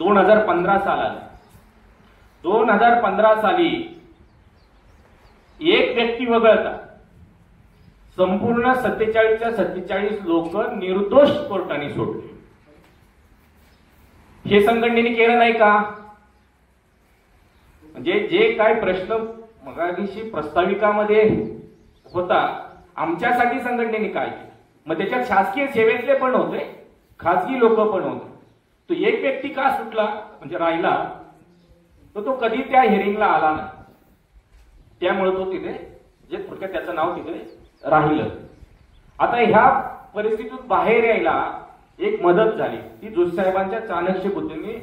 2015 साल आलं. 2015 साली एक व्यक्ती वगळता संपूर्ण 47च्या 47 लोक निर्दोष कोर्टाने सोडले. हे संघटनेने केलं नाही का? म्हणजे जे काय प्रश्न मगाशी प्रस्ताविकामध्ये होता, आमच्यासाठी संघटनेने काय केलं? मग त्याच्यात शासकीय सेवेतले पण होते, खासगी लोक पण होते. तो एक व्यक्ती का सुटला म्हणजे राहिला, तो कधी त्या हिअरिंगला आला नाही. त्यामुळे तो तिथे जे थोडक्यात त्याचं नाव तिथे राहिलं. आता ह्या परिस्थितीत बाहेर यायला एक मदत झाली, ती जोशीसाहेबांच्या चाणक्य बुद्धीने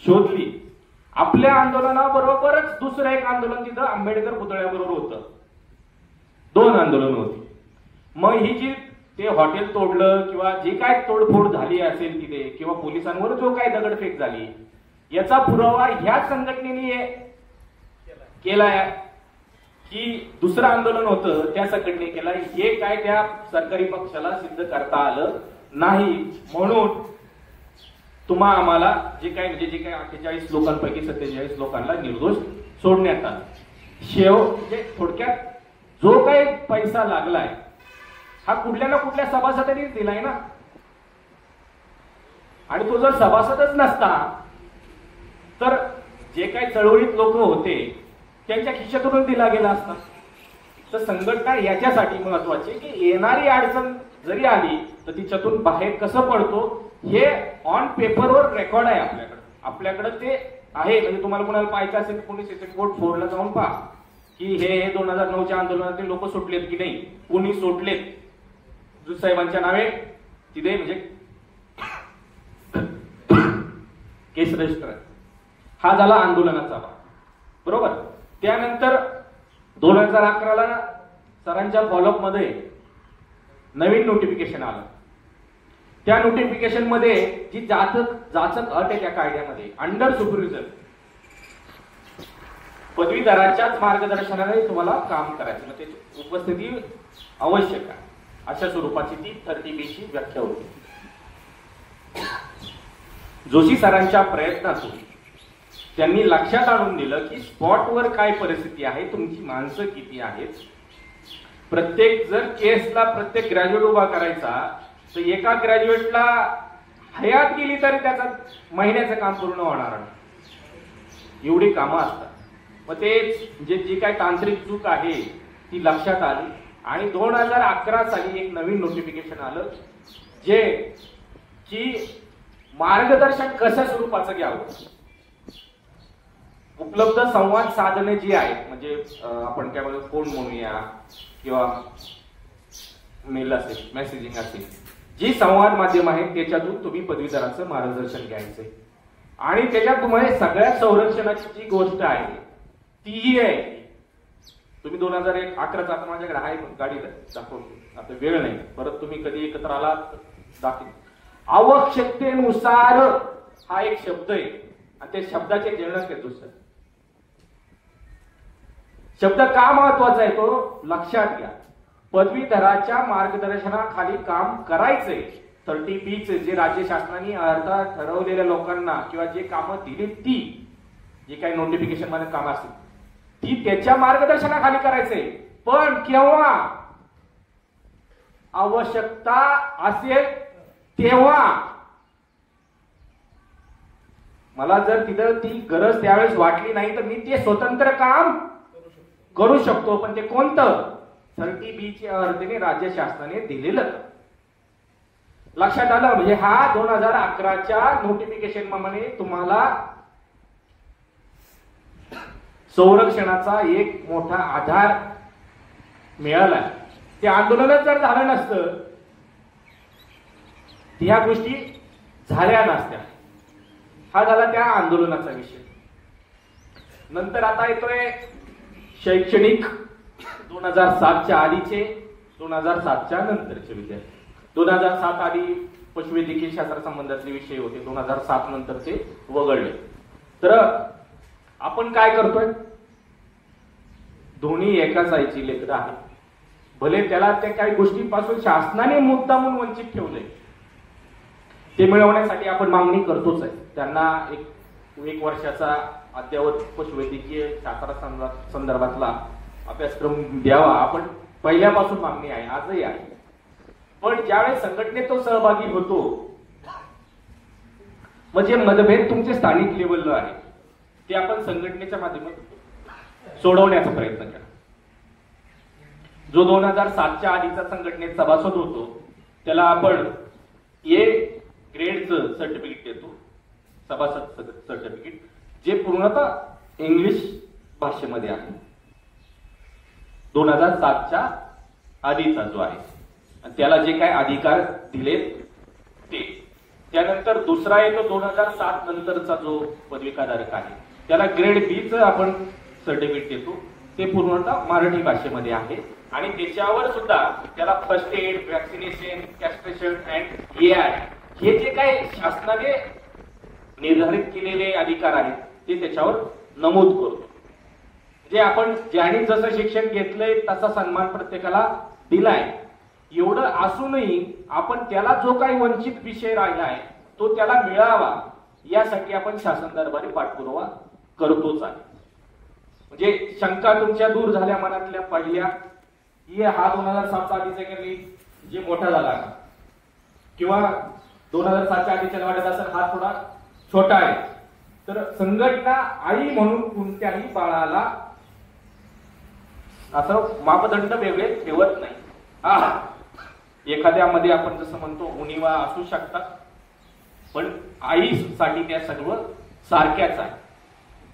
शोधली. आपल्या आंदोलनाबरोबरच दुसरं एक आंदोलन तिथं आंबेडकर पुतळ्याबरोबर होतं. 2 आंदोलन होती. मग ही जी ते हॉटेल तोडलं किंवा जे काय तोडफोड झाली असेल तिथे किंवा पोलिसांवर जो काय दगडफेक झाली, याचा पुरावा ह्या संघटनेने केलाय की दुसरं आंदोलन होतं त्या संघटने केलाय, हे काय त्या सरकारी पक्षाला सिद्ध करता आलं नाही. म्हणून तुम्हा आम्हाला जे काय 48 लोकांपैकी 47 लोकांना निर्दोष सोडण्यात आलं. म्हणजे थोडक्यात जो काही पैसा लागलाय हा कुठल्या ना कुठल्या सभासदांनी दिलाय ना. आणि तो जर सभासदच नसता तर जे काही चळवळीत लोक होते त्यांच्या खिशातून दिला गेला असता. तर संघटना याच्यासाठी महत्वाची की येणारी अडचण जरी आली तर तिच्यातून बाहेर कसं पडतो हे ऑन पेपरवर रेकॉर्ड आहे आपल्याकडे ते आहे. म्हणजे तुम्हाला कोणाला पाहायचं असेल तर कोणी सेकंड कोर्ट 4ला जाऊन पहा की हे 2009च्या आंदोलनातील लोक सुटलेत की नाही, कोणी सोडलेत. जोशीसाहेबांच्या नावे तिथे म्हणजे केस रजिस्टर आहे. हा झाला आंदोलनाचा भाग, बरोबर. त्यानंतर 2011ला सरांच्या फॉलोअप मध्ये नवीन नोटिफिकेशन आलं. त्या नोटिफिकेशन मध्ये जी जाचक अट आहे त्या कायद्यामध्ये, अंडर सुपरविजन, पदवीधराच्याच मार्गदर्शनाने तुम्हाला काम करायचं, मग त्याची उपस्थिती आवश्यक आहे अशा स्वरूपाची ती 30B ची व्याख्या होती. जोशी सरांच्या प्रयत्नातून त्यांनी लक्षात आणून दिलं की स्पॉटवर काय परिस्थिती आहे, तुमची माणसं किती आहेत. प्रत्येक जर केसला प्रत्येक ग्रॅज्युएट उभा करायचा तर एका ग्रॅज्युएटला हयात गेली तरी त्याचा महिन्याचं काम पूर्ण होणार नाही, एवढी कामं असतात. मग ते जी काय तांत्रिक चूक आहे ती लक्षात आली आणि 2011 साली एक नवीन नोटिफिकेशन आलं जे की मार्गदर्शन कशा स्वरूपाचं घ्यावं, उपलब्ध संवाद साधने जी आहेत, म्हणजे आपण काय म्हणतो फोन म्हणूया किंवा मेल असेल, मेसेजिंग असेल, जी संवाद माध्यम आहेत त्याच्यातून तुम्ही पदवीधराचं मार्गदर्शन घ्यायचंय. आणि त्याच्यात तुम्हाला सगळ्यात संरक्षणाची जी गोष्ट आहे तीही आहे. तुम्ही 2011चा आता माझ्याकडे आहे गाडी दाखवून, आता वेळ नाही, परत तुम्ही कधी एकत्र आलात दाखव. आवश्यकतेनुसार हा एक शब्द आहे आणि त्या शब्दाचे जनक आहे दुसरं. शब्द का महत्वाचा आहे तो लक्षात घ्या. पदवीधराच्या मार्गदर्शनाखाली काम करायचंय. 30B जे राज्य शासनाने अर्थात ठरवलेल्या लोकांना किंवा जे कामं दिली ती जे काही नोटिफिकेशन मध्ये काम असतील ती त्याच्या मार्गदर्शनाखाली करायचंय. पण केव्हा आवश्यकता असेल तेव्हा. मला जर तिथं ती गरज त्यावेळेस वाटली नाही तर मी ते स्वतंत्र काम करू शकतो. पण ते कोणतं? 30B च्या अर्थाने राज्य शासनाने दिलेलं. लक्षात आलं. म्हणजे हा 2011च्या नोटिफिकेशन मध्ये तुम्हाला संरक्षणाचा एक मोठा आधार मिळाला. ते आंदोलनच जर झालं नसतं ह्या गोष्टी झाल्या नसत्या. हा झाला त्या आंदोलनाचा विषय. नंतर आता येतोय शैक्षणिक 2007च्या आधीचे 2007च्या नंतरचे विद्यार्थी. 2007 आधी पशुवैद्यकीय शास्त्र संबंधातले विषय होते, 2007 नंतर ते वगळले. तर आपण काय करतोय, दोन्ही एकाच आईची लेकरं आहेत. भले त्याला त्या काही गोष्टींपासून शासनाने मुद्दामून वंचित ठेवलंय, ते मिळवण्यासाठी आपण मागणी करतोच आहे. त्यांना एक वर्षाचा अद्ययावत पशुवैद्यकीय शास्त्रा संदर्भातला अभ्यासक्रम द्यावा, आपण पहिल्यापासून मागणी आहे, आजही आहे. पण ज्यावेळेस संघटनेत तो सहभागी होतो, म्हणजे मतभेद तुमचे स्थानिक लेवलला आहे ते आपण संघटनेच्या माध्यमातून सोडवण्याचा प्रयत्न केला. जो 2007च्या आधीचा संघटनेत सभासद होतो त्याला आपण ए ग्रेडचं सर्टिफिकेट देतो, सभासद सर्टिफिकेट, जे पूर्णतः इंग्लिश भाषेमध्ये आहे. 2007च्या आधीचा जो आहे, त्याला जे काय अधिकार दिले ते. त्यानंतर दुसरा येतो 2007 नंतरचा जो पदविकाधारक आहे, त्याला ग्रेड बी चं आपण सर्टिफिकेट देतो, ते पूर्णतः मराठी भाषेमध्ये आहे. आणि त्याच्यावर सुद्धा त्याला first aid, vaccination, castration and AI हे जे काही शासनाने निर्धारित केलेले अधिकार आहेत ते त्याच्यावर नमूद करतो. जे आपण ज्यांनी जसं शिक्षण घेतलंय तसा सन्मान प्रत्येकाला दिलाय. एवढं असूनही आपण त्याला जो काही वंचित विषय राहिलाय तो त्याला मिळावा यासाठी आपण शासन दरबारी पाठपुरावा करतोच आहे. म्हणजे शंका तुमच्या दूर झाल्या मनातल्या पहिल्या, हा 2007चा आधीचा जे मोठा झाला किंवा 2007च्या आधीच्या वाटत असेल हा थोडा छोटा आहे, तर संघटना आई म्हणून कोणत्याही बाळाला असं मापदंड वेगळे ठेवत नाही. एखाद्यामध्ये आपण जसं म्हणतो उणिवा असू शकतात, पण आईसाठी त्या सगळं सारख्याच आहे.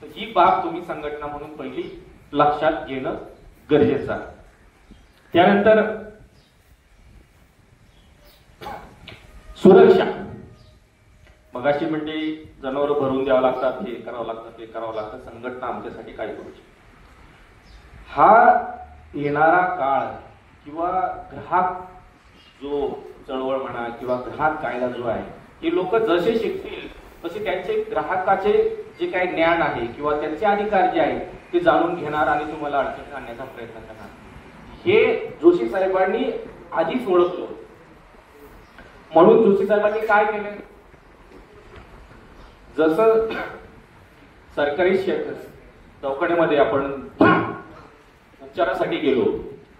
तर ही बाब तुम्ही संघटना म्हणून पहिली लक्षात घेणं गरजेचं आहे. त्यानंतर सुरक्षा. मगाशी म्हणजे जनावर भरून द्यावं लागतात, हे करावं लागतं, ते करावं लागतं, संघटना आमच्यासाठी काय करू शकते. हा येणारा काळ किंवा ग्राहक जो चळवळ म्हणा किंवा ग्राहक कायदा जो आहे, हे लोक जसे शिकतील तसे त्यांचे ग्राहकाचे जे काही ज्ञान आहे किंवा त्यांचे अधिकार जे आहेत ते जाणून घेणार आणि तुम्हाला अडचण आणण्याचा प्रयत्न करणार. हे जोशी साहेबांनी आधीच ओळखलं. म्हणून जोशी साहेबांनी काय केलं, जसं सरकारी दवाखान्यामध्ये आपण उपचारासाठी गेलो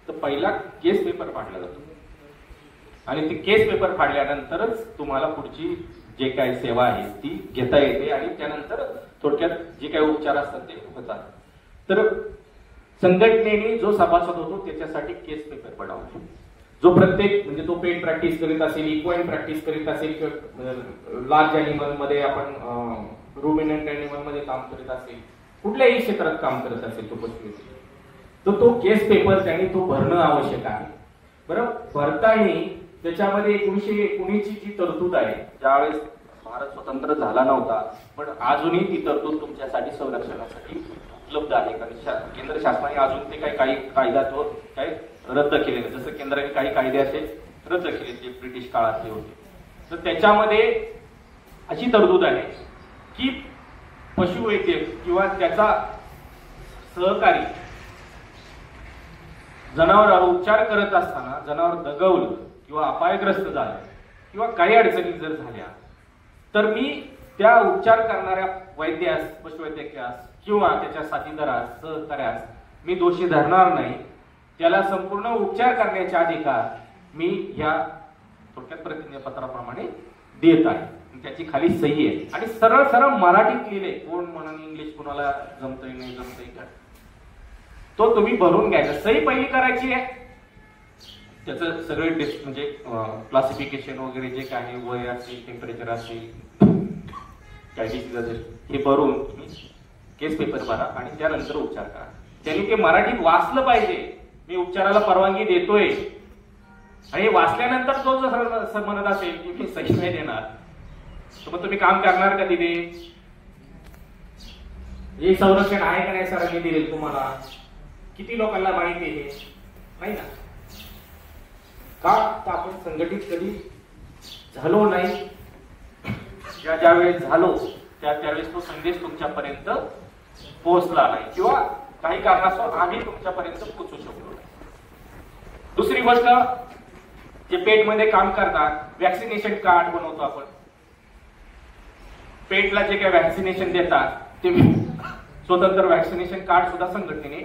तर पहिला केस पेपर फाडला जातो आणि ते केस पेपर फाडल्यानंतरच तुम्हाला पुढची जे काही सेवा आहे ती घेता येते आणि त्यानंतर थोडक्यात जे काही उपचार असतात ते होतात. तर संघटनेने जो सभासद होतो त्याच्यासाठी केस पेपर बनवला. जो प्रत्येक म्हणजे तो पेन प्रॅक्टिस करीत असेल, इक्वाइन प्रॅक्टिस करीत असेल, लार्ज अॅनिमल मध्ये आपण रुमिनंट अॅनिमल मध्ये काम करीत असेल, कुठल्याही क्षेत्रात काम करत असेल तो पशु, तर तो केस पेपर त्यांनी तो भरणं आवश्यक आहे. बरं, भरताना त्याच्यामध्ये 1919 ची जी तरतूद आहे, ज्यावेळेस भारत स्वतंत्र झाला नव्हता पण अजूनही ती तरतूद तुमच्यासाठी संरक्षणासाठी उपलब्ध आहे. कारण केंद्र शासनाने अजून ते काही कायदा तो काय रद्द केले, जसं केंद्राने काही कायदे असे रद्द केले जे ब्रिटिश काळातले होते. तर त्याच्यामध्ये अशी तरतूद आहे की पशुवैद्यक किंवा त्याचा सहकारी जनावरावर उपचार करत असताना जनावर दगावलं किंवा अपायग्रस्त झालं किंवा काही अडचणी जर झाल्या तर मी त्या उपचार करणाऱ्या वैद्यास, पशुवैद्यकास किंवा त्याच्या साथीदारास, सहकार्यास मी दोषी धरणार नाही. त्याला संपूर्ण उपचार करण्याचे अधिकार मी या थोडक्यात प्रतिज्ञापत्राप्रमाणे देत आहे. त्याची खाली सही आहे आणि सरळ सरळ मराठीत लिहिले, कोण म्हणून इंग्लिश कोणाला जमतंय नाही जमतंय का तो तुम्ही भरून घ्यायचा. सही पहिली करायची आहे, त्याचं सगळे म्हणजे क्लासिफिकेशन वगैरे जे काही वय असेल, टेम्परेचर असेल, काय डिसीज असेल हे भरून तुम्ही केस पेपर भरा आणि त्यानंतर उपचार करा. त्यांनी ते मराठीत वाचलं पाहिजे, मी उपचाराला परवानगी देतोय. आणि वाचल्यानंतर तो जर म्हणत असेल की मी सही नाही देणार तर मग तुम्ही काम करणार का तिथे? हे संरक्षण आहे का नाही सरांनी दिले तुम्हाला? किती लोकांना माहिती आहे? नाही ना. का तर आपण संघटित कधी झालो नाही. ज्या वेळेस झालो त्यावेळेस तो संदेश तुमच्यापर्यंत पोहोचला नाही किंवा काही कारणास्तव आम्ही तुमच्यापर्यंत पोहोचू शकलो नाही. दुसरी गोष्ट, जे पेटमध्ये काम करतात, वॅक्सिनेशन कार्ड बनवतो आपण. पेटला जे काही व्हॅक्सिनेशन देतात ते स्वतंत्र व्हॅक्सिनेशन कार्ड सुद्धा संघटनेने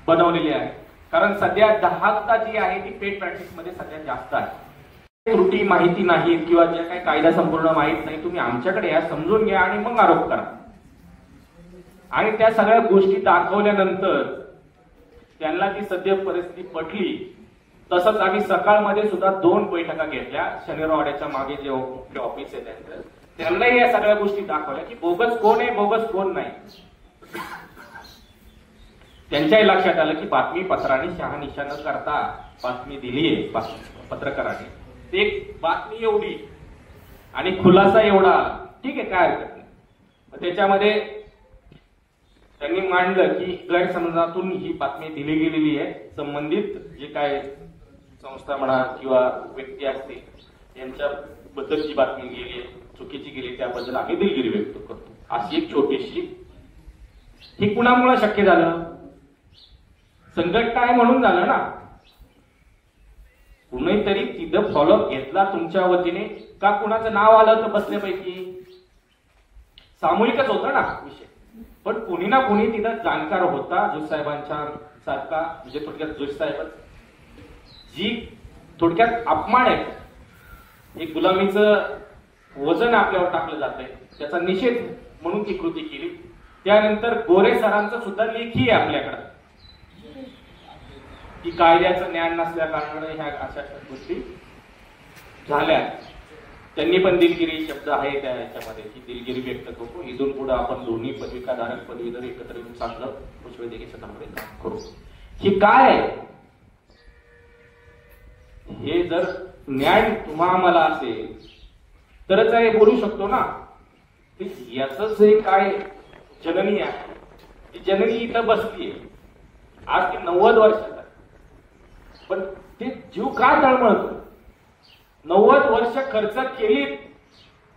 बनवलेले आहे. कारण सध्या दहाकता जी आहे ती पेट प्रॅक्टिस मध्ये सध्यात जास्त आहे. त्रुटी माहिती नाहीत किंवा जे काही कायदा संपूर्ण माहित नाही, तुम्ही आमच्याकडे या, समजून घ्या आणि मग आरोप करा. आणि त्या सगळ्या गोष्टी दाखवल्यानंतर त्यांना ती सद्य परिस्थिती पटली. तसंच आम्ही सकाळमध्ये सुद्धा 2 बैठका घेतल्या. शनिवारवाड्याच्या मागे जे मुख्य ऑफिस आहे त्यांचं, त्यांनाही या सगळ्या गोष्टी दाखवल्या की बोगस कोण आहे, बोगस कोण नाही. त्यांच्याही लक्षात आलं की बातमी पत्राने शहानिशा न करता बातमी दिलीये पत्रकारांनी, ते एक बातमी एवढी आणि खुलासा एवढा, ठीक आहे काय हरकत नाही. त्याच्यामध्ये त्यांनी मांडलं की गैरसमजातून ही बातमी दिली गेलेली आहे. संबंधित जे काय संस्था म्हणा किंवा व्यक्ती असतील यांच्याबद्दल जी बातमी गेली, चुकीची गेली, त्याबद्दल आम्ही दिलगिरी व्यक्त करतो. अशी एक छोटीशी, ही कुणामुळे शक्य झालं? संघटना आहे म्हणून झालं ना. कुणीतरी तिथं फॉलोअप घेतला तुमच्या वतीने का कुणाचं नाव आलं तर बसल्यापैकी सामूहिकच होतं ना विषय. पण कुणी ना कुणी तिथं जाणकार होता, जोश साहेबांच्या सारखा, म्हणजे थोडक्यात जोश साहेब जी थोडक्यात अपमान आहे, एक गुलामीचं वजन आपल्यावर टाकलं जातंय, त्याचा निषेध म्हणून ती कृती केली. त्यानंतर गोरे सरांचं सुद्धा लेखी आहे आपल्याकडं की कायद्याचं ज्ञान नसल्या कारणाने ह्या अशा गोष्टी झाल्या. त्यांनी पण दिलगिरी शब्द आहे त्या याच्यामध्ये की दिलगिरी व्यक्त करतो. इथून पुढे आपण दोन्ही पदविकाधारक पदवीधर एकत्र येऊन चांगलं पुष्पवैद्यकीय क्षेत्रामध्ये काम करू. ही काय आहे? हे जर न्याय तुम्हा आम्हाला असेल तरच हे बोलू शकतो ना. याच जे काय जननी आहे, ती जननी इथं बसलीये आज ती 90 वर्षात, पण ते जीव का तळमळतो? 90 वर्ष खर्च केली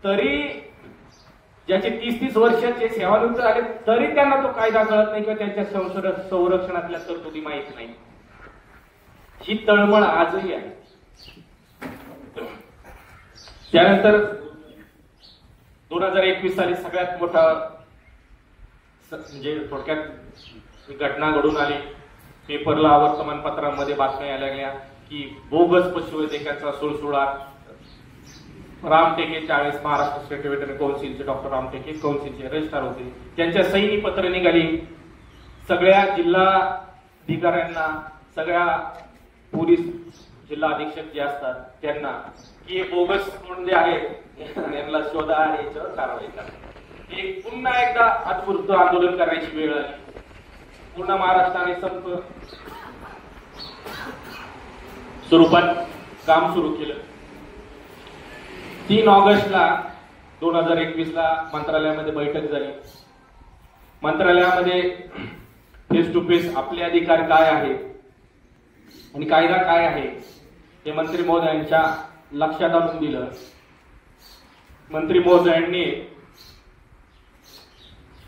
तरी, ज्याचे 30-30 वर्षाचे सेवानिवृत्त झाले तरी त्यांना तो कायदा कळत नाही किंवा त्यांच्या संरक्षणातल्या तरतुदी माहित नाही. ही तळमळ आजही आहे. त्यानंतर 2021 साली सगळ्यात मोठा म्हणजे थोडक्यात घटना घडून आली. पेपरला, वर्तमानपत्रांमध्ये बातम्या यायला लागल्या की बोगस पशुवैद्यकाचा सुळसुळाट. रामटेके 40 महाराष्ट्र स्टेट व्हेटरनरी काउन्सिलचे डॉक्टर रामटेके काउन्सिलचे रजिस्ट्रार होते, त्यांच्या सहीनी पत्र निघाली सगळ्या जिल्हाधिकाऱ्यांना, सगळ्या पोलीस जिल्हा अधीक्षक जे असतात त्यांना की बोगस कोण जे आहे यांना शोधा आणि याच्यावर कारवाई करा. एक पुन्हा एकदा आत्मवृत्त आंदोलन करायची वेळ आली. पूर्ण महाराष्ट्राने संप स्वरूपात काम सुरू केलं. 3 ऑगस्टला 2021 मंत्रालयामध्ये बैठक झाली. मंत्रालयामध्ये फेस टू फेस आपले अधिकार काय आहे आणि कायदा काय आहे हे मंत्री महोदयांच्या लक्षात आणून दिलं. मंत्री महोदयांनी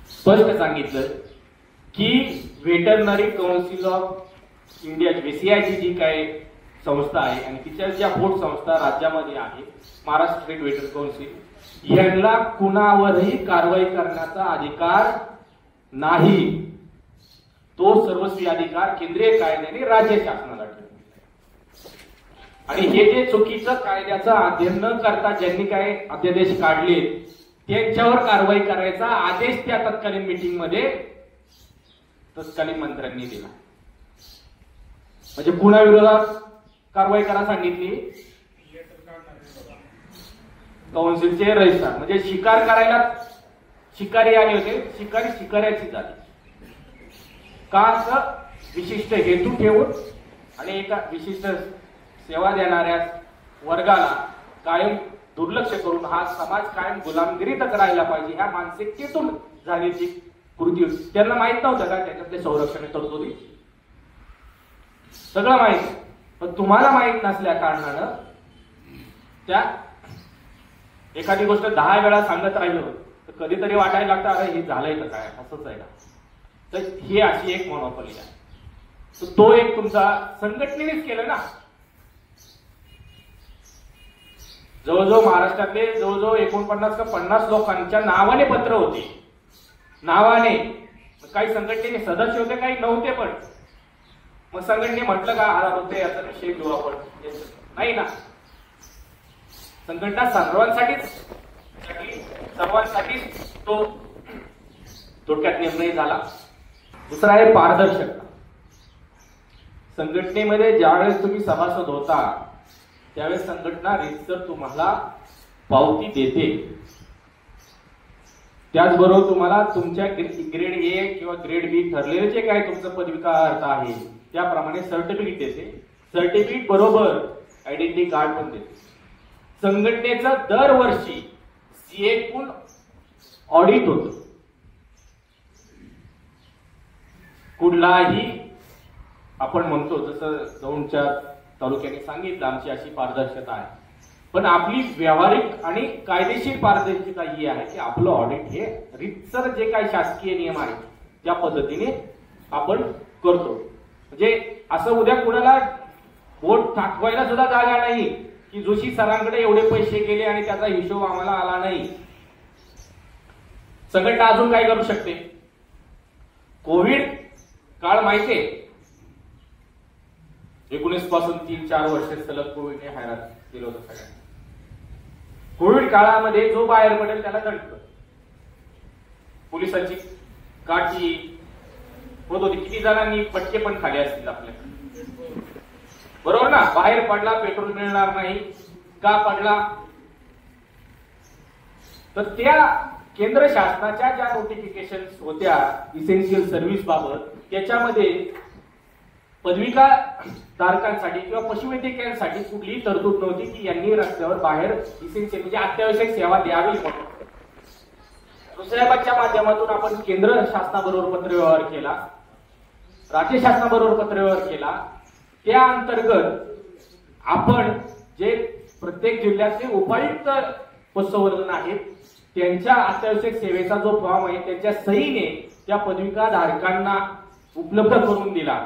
स्पष्ट सांगितलं की veterinary council of India, VCI जी काय संस्था आहे आणि तिच्या ज्या पोट संस्था राज्यामध्ये आहे, महाराष्ट्र स्टेट व्हेटरनरी काउन्सिल, यांना कुणावरही कारवाई करण्याचा अधिकार नाही. तो सर्वस्वी अधिकार केंद्रीय कायद्याने राज्य शासनाला ठेवला. आणि हे जे चुकीचं कायद्याचं अध्ययन न करता ज्यांनी काय अध्यादेश काढले त्यांच्यावर कारवाई करायचा आदेश त्या तत्कालीन मीटिंग मध्ये तत्कालीन मंत्र्यांनी दिला. म्हणजे कुणाविरोधात कारवाई करा सांगितली? काउन्सिलचे रजिस्ट्रार. म्हणजे शिकार करायला शिकारी आले होते, शिकारी शिकाऱ्याची झाली का? असं विशिष्ट हेतू ठेवून आणि एका विशिष्ट सेवा देणाऱ्या वर्गाला कायम दुर्लक्ष करून हा समाज कायम गुलामगिरीतच राहिला पाहिजे ह्या मानसिकतेतून झालेली कृती. त्यांना माहित नव्हतं का त्याच्यातले संरक्षण तरतुदी? सगळं माहित, पण तुम्हाला माहित नसल्या कारणानं त्या एखादी गोष्ट 10 वेळा सांगत राहिलो तर कधीतरी वाटायला लागतं अरे हे झालंय का काय, असंच आहे का? तर ही अशी एक मोनोपॉली आहे. तो एक तुमचा संघटनेनेच केलं ना. जवळजवळ महाराष्ट्रातले जवळजवळ 49 का 50 लोकांच्या नावाने पत्र होते, नावाने. काही संघटनेचे सदस्य होते, काही नव्हते. पण मग संघटने म्हटलं का आला होते याचा विषय घेऊ आपण, नाही ना. संघटना सर्वांसाठीच तो थोडक्यात निर्णय झाला. दुसरा आहे पारदर्शकता. संघटनेमध्ये ज्यावेळेस तुम्ही सभासद होता त्यावेळेस संघटना रीतसर तुम्हाला पावती देते. त्याचबरोबर तुम्हाला तुमच्या ग्रेड ए किंवा ग्रेड बी ठरलेले जे काय तुमचं पदविका अर्थ आहे त्याप्रमाणे सर्टिफिकेट देते. सर्टिफिकेट बरोबर आयडेंटिटी कार्ड पण देते. संघटनेचं दरवर्षी सीएकडून ऑडिट होतं. कुठलाही आपण म्हणतो जसं दौंडच्या तालुक्याने सांगितलं आमची अशी पारदर्शकता आहे, पण आपली व्यावहारिक आणि कायदेशीर पारदर्शकता ही आहे की आपलं ऑडिट हे रीतसर जे काही शासकीय नियम आहेत त्या पद्धतीने आपण करतो. म्हणजे असं उद्या कुणाला बोट टाकवायला सुद्धा जागा नाही की जोशी सरांकडे एवढे पैसे गेले आणि त्याचा हिशोब आम्हाला आला नाही. संघटना अजून काय करू शकते? कोविड काळ माहितीये, 19 पासून 3-4 वर्ष सलग कोविडने हैराण केलं होतं सगळ्यांना. कोविड काळामध्ये जो बाहेर पडेल त्याला दंड. पोलिसांची काठी होत होती. किती जणांनी पटके पण खाले असतील आपल्याकडे, बरोबर ना. बाहेर पडला पेट्रोल मिळणार नाही का पडला, तर त्या केंद्र शासनाच्या ज्या नोटिफिकेशन होत्या इसेन्शियल सर्व्हिस बाबत त्याच्यामध्ये पदविका धारकांसाठी किंवा पशुवैद्यकीयांसाठी कुठलीही तरतूद नव्हती की यांनी रस्त्यावर बाहेर इसेन्शियल म्हणजे अत्यावश्यक सेवा द्यावी म्हणून. दुसऱ्या माध्यमातून आपण केंद्र शासनाबरोबर पत्रव्यवहार केला, राज्य शासनाबरोबर पत्रव्यवहार केला. त्या अंतर्गत आपण जे प्रत्येक जिल्ह्याचे उपायुक्त पशुसंवर्धन आहेत त्यांच्या अत्यावश्यक सेवेचा जो फॉर्म आहे त्यांच्या सहीने त्या पदविका धारकांना उपलब्ध करून दिला.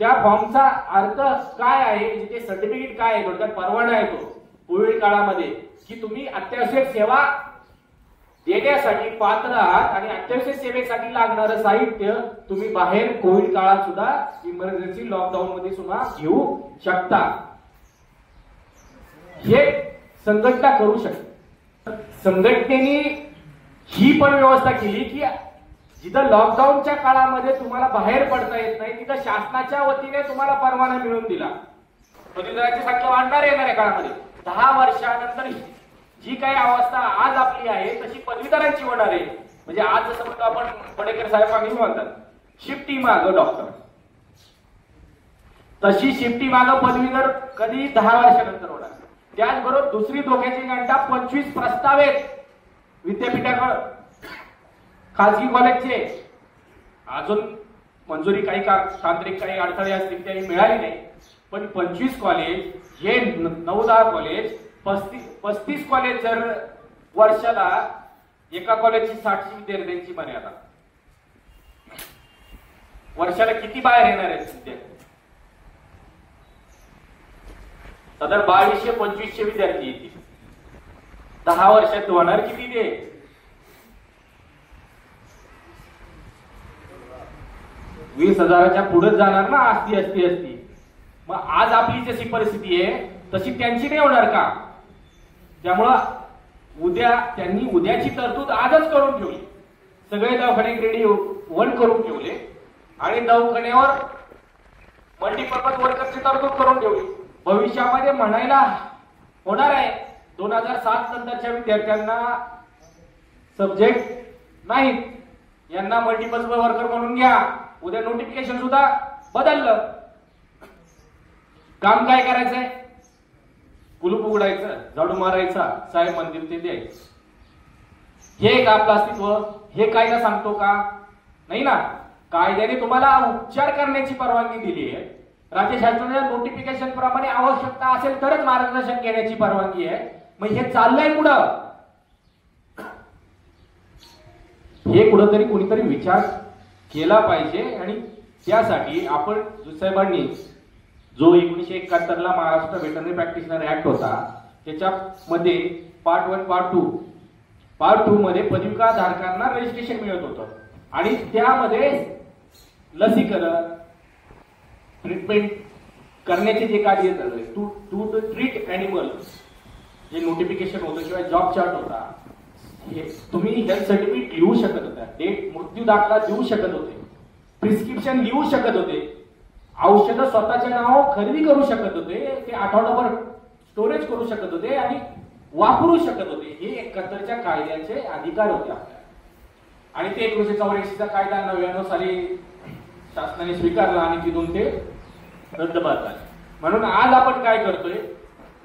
त्या फॉर्मचा अर्थ काय आहे, म्हणजे ते सर्टिफिकेट काय आहे, थोडक्यात परवाना आहे तो कोविड काळामध्ये की तुम्ही अत्यावश्यक सेवा देण्यासाठी पात्र आहात आणि अत्यावश्यक सेवेसाठी लागणारं साहित्य तुम्ही बाहेर कोविड काळात सुद्धा इमर्जन्सी लॉकडाऊन मध्ये सुद्धा घेऊ शकता. हे संघटना करू शकते. संघटनेने ही पण व्यवस्था केली की जिथं लॉकडाऊनच्या काळामध्ये तुम्हाला बाहेर पडता येत नाही तिथं शासनाच्या वतीने तुम्हाला परवाना मिळवून दिला. पदवीधरांची संख्या वाढणार येणाऱ्या काळामध्ये 10 वर्षानंतर जी काही अवस्था आज आपली आहे तशी पदवीधरांची होणार आहे. म्हणजे आज जसं म्हणतो आपण पडेकर साहेबांनी म्हणतात शिफ्टी माग डॉक्टर, तशी शिफ्टी माग पदवीधर कधी 10 वर्षानंतर होणार. त्याचबरोबर दुसरी धोक्याची घंटा 25 प्रस्तावित विद्यापीठाकडे खाजगी कॉलेजचे अजून मंजुरी काही तांत्रिक काही अडथळे असतील त्यांनी मिळाली नाही, पण 25 कॉलेज हे 9-10 कॉलेज 35 कॉलेज जर वर्षाला एका कॉलेजची 60 विद्यार्थ्यांची मर्यादा, वर्षाला किती बाहेर येणार आहेत विद्यार्थी? साधारण 2200-2500 विद्यार्थी येतील. 10 वर्षात होणार किती ते? 20,000च्या पुढे जाणार ना. असती मग आज आपली जशी परिस्थिती आहे तशी त्यांची नाही होणार का? त्यामुळं त्यांनी उद्याची तरतूद आजच करून ठेवली. सगळे दवाखाने ग्रेड 1 करून ठेवले आणि दवाखान्यावर मल्टीपर्पज वर्करची तरतूद करून ठेवली. भविष्यामध्ये म्हणायला होणार आहे 2007 नंतरच्या विद्यार्थ्यांना सब्जेक्ट नाहीत, यांना मल्टीपर्पज वर्कर म्हणून घ्या. उद्या नोटिफिकेशन सुद्धा बदललं. काम काय करायचंय? कुलूप उघडायचं, झाडू मारायचा, साहेब मंदिर ते द्यायचं. हे का आपलं अस्तित्व? हे कायदा सांगतो का? नाही ना. कायद्याने तुम्हाला उपचार करण्याची परवानगी दिली आहे. राज्य शासनाच्या नोटिफिकेशन प्रमाणे आवश्यकता असेल तरच मार्गदर्शन घेण्याची परवानगी आहे. मग हे चाललंय पुढं. हे कुठंतरी कुणीतरी विचार केला पाहिजे आणि त्यासाठी आपण साहेबांनी जो 1971 ला महाराष्ट्र वेटरनरी प्रॅक्टिशनर ऍक्ट होता त्याच्यामध्ये पार्ट 1 पार्ट 2 मध्ये पदविका धारकांना रजिस्ट्रेशन मिळत होतं आणि त्यामध्ये लसीकरण ट्रीटमेंट करण्याचे जे कार्य झालं टू ट्रीट ॲनिमल जे नोटिफिकेशन होतं किंवा जॉब चार्ट होता, हे तुम्ही हेल्थ सर्टिफिकेट लिहू शकत होता, डेट मृत्यू दाखला देऊ शकत होते, प्रिस्क्रिप्शन लिहू शकत होते, औषधं स्वतःच्या नावावर खरेदी करू शकत होते, ते आठवडाभर स्टोरेज करू शकत होते आणि वापरू शकत होते. हे 71च्या कायद्याचे अधिकार होते आपल्याला. आणि ते 1984चा कायदा 99 साली शासनाने स्वीकारला आणि तिथून ते रद्दबाद झाले. म्हणून आज आपण काय करतोय,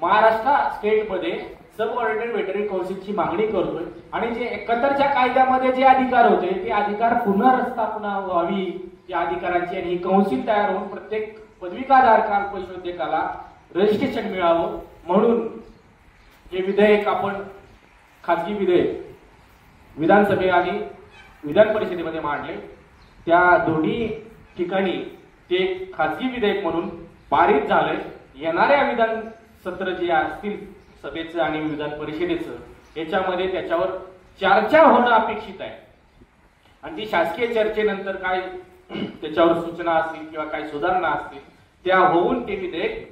महाराष्ट्र स्टेटमध्ये सबऑर्डिनेट व्हेटरनरी काउन्सिलची मागणी करतोय आणि जे 71च्या कायद्यामध्ये जे अधिकार होते ते अधिकार पुनर्स्थापना व्हावी त्या अधिकारांची आणि ही काउन्सिल तयार होऊन प्रत्येक पदविकाधारक पशुवैद्यकाला रजिस्ट्रेशन मिळावं म्हणून हे विधेयक आपण खासगी विधेयक विधानसभे आणि विधान परिषदेमध्ये मांडले. त्या दोन्ही ठिकाणी ते खासगी विधेयक म्हणून पारित झालंय. येणाऱ्या विधान सत्र जे असतील सभेचं आणि विधान परिषदेचं याच्यामध्ये त्याच्यावर चर्चा होणं अपेक्षित आहे आणि ती शासकीय चर्चेनंतर काय त्याच्यावर सूचना असतील किंवा काही सुधारणा असतील त्या होऊन ते विधेयक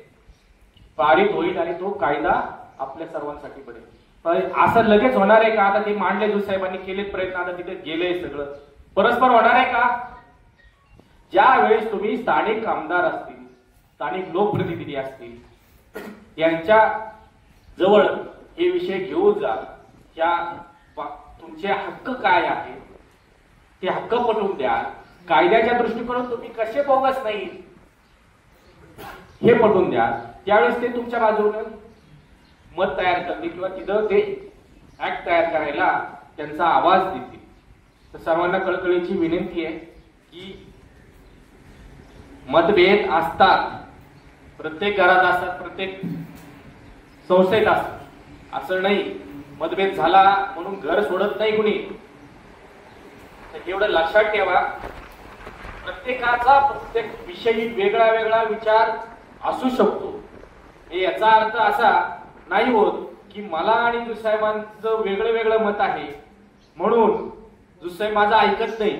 पारित होईल आणि तो कायदा आपल्या सर्वांसाठी पडेल. असं लगेच होणार आहे का? आता ते मांडले जो साहेबांनी केलेत प्रयत्न, आता तिथे गेलंय सगळं, परस्पर होणार आहे का? ज्या वेळेस तुम्ही स्थानिक आमदार असतील, स्थानिक लोकप्रतिनिधी असतील, यांच्या जवळ हे विषय घेऊन जा, तुमचे हक्क काय आहे ते हक्क पटवून द्या, कायद्याच्या दृष्टिकोनातून तुम्ही कसे बोगस नाही हे पटवून द्या. त्यावेळेस ते तुमच्या बाजूने मत तयार करतील किंवा तिथं ते ऍक्ट तयार करायला त्यांचा आवाज देतील. तर सर्वांना कळकळीची विनंती आहे की मतभेद असतात, प्रत्येक घरात असतात, प्रत्येक संस्थेत असतात, असं नाही मतभेद झाला म्हणून घर सोडत नाही कुणी. एवढं लक्षात ठेवा, प्रत्येकाचा प्रत्येक विषयी वेगळा वेगळा विचार असू शकतो. याचा अर्थ असा नाही होत की मला आणि जुसाहेबांचं वेगळं वेगळं मत आहे म्हणून जुसाहेब माझं ऐकत नाही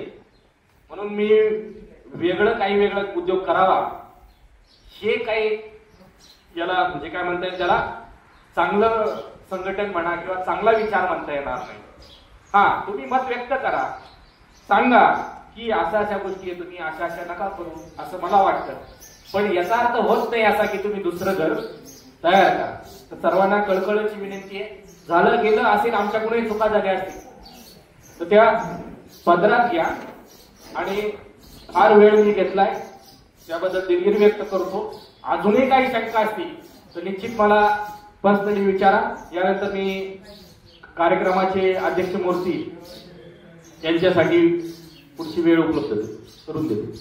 म्हणून मी काही वेगळा उद्योग करावा, हे काही याला म्हणजे काय म्हणता येईल, त्याला चांगलं संघटन म्हणा किंवा चांगला विचार म्हणता येणार नाही. हा, तुम्ही मत व्यक्त करा, सांगा की अशा अशा गोष्टी तुम्ही अशा अशा नका करू असं मला वाटतं, पण याचा अर्थ होत नाही असा की तुम्ही दुसरं घर तयार करा. तर सर्वांना कळकळीची विनंती आहे, झालं गेलं असेल आमच्याकडून चुका झाल्या असतील तर त्या पदरात घ्या आणि फार वेळ मी घेतलाय त्याबद्दल दिलगिरी व्यक्त करतो. अजूनही काही शंका असतील तर निश्चित मला पर्सनली विचारा. यानंतर मी कार्यक्रमाचे अध्यक्ष मूर्ती यांच्यासाठी पुढची वेळ उपलब्ध करून देतो.